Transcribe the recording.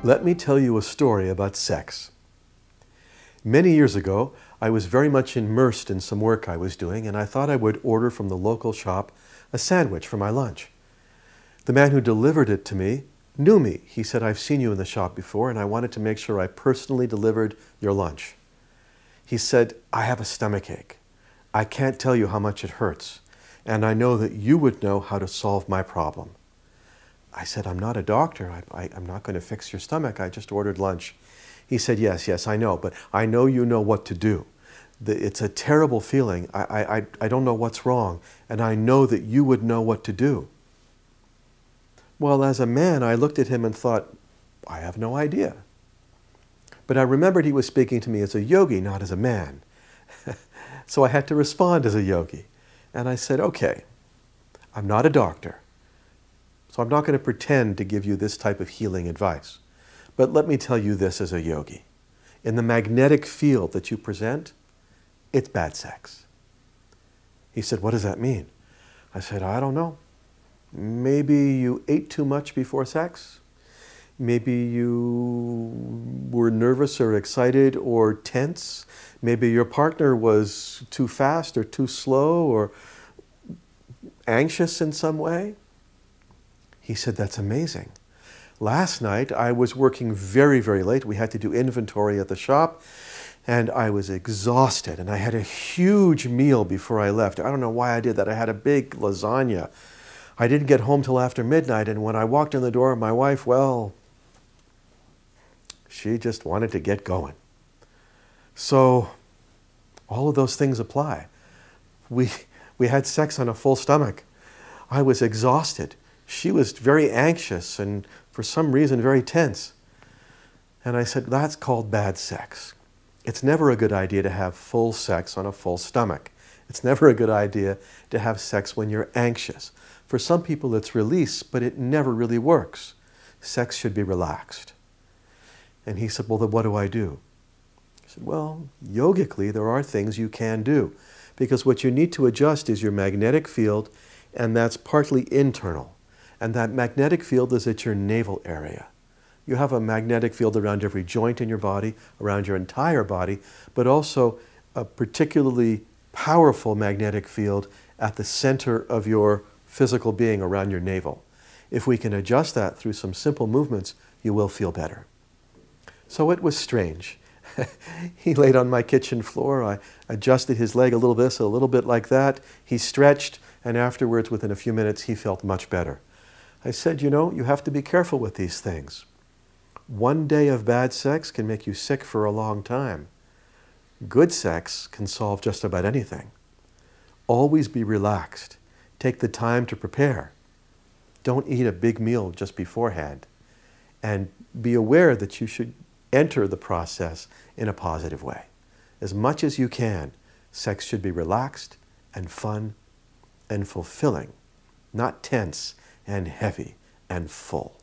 Let me tell you a story about sex. Many years ago, I was very much immersed in some work I was doing, and I thought I would order from the local shop a sandwich for my lunch. The man who delivered it to me knew me. He said, "I've seen you in the shop before, and I wanted to make sure I personally delivered your lunch." He said, "I have a stomach ache. I can't tell you how much it hurts, and I know that you would know how to solve my problem." I said, "I'm not a doctor. I'm not going to fix your stomach. I just ordered lunch." He said, yes, I know, but I know you know what to do. It's a terrible feeling. I don't know what's wrong, and I know that you would know what to do." Well, as a man, I looked at him and thought, I have no idea. But I remembered he was speaking to me as a yogi, not as a man. So I had to respond as a yogi. And I said, "Okay, I'm not a doctor, so I'm not going to pretend to give you this type of healing advice. But let me tell you this as a yogi. In the magnetic field that you present, it's bad sex." He said, "What does that mean?" I said, "I don't know. Maybe you ate too much before sex. Maybe you were nervous or excited or tense. Maybe your partner was too fast or too slow or anxious in some way." He said, "That's amazing. Last night I was working very, very late. We had to do inventory at the shop, and I was exhausted, and I had a huge meal before I left. I don't know why I did that. I had a big lasagna. I didn't get home till after midnight, and when I walked in the door, my wife, well, she just wanted to get going." So all of those things apply. We had sex on a full stomach. I was exhausted. She was very anxious and for some reason very tense. And I said, that's called bad sex. It's never a good idea to have full sex on a full stomach. It's never a good idea to have sex when you're anxious. For some people it's release, but it never really works. Sex should be relaxed. And he said, "Well, then what do I do?" I said, "Well, yogically, there are things you can do, because what you need to adjust is your magnetic field, and that's partly internal. And that magnetic field is at your navel area. You have a magnetic field around every joint in your body, around your entire body, but also a particularly powerful magnetic field at the center of your physical being around your navel. If we can adjust that through some simple movements, you will feel better." So it was strange. He laid on my kitchen floor. I adjusted his leg a little this, a little bit like that. He stretched, and afterwards, within a few minutes, he felt much better. I said, "You know, you have to be careful with these things. One day of bad sex can make you sick for a long time. Good sex can solve just about anything. Always be relaxed. Take the time to prepare. Don't eat a big meal just beforehand. And be aware that you should enter the process in a positive way. As much as you can, sex should be relaxed and fun and fulfilling, not tense and heavy and full."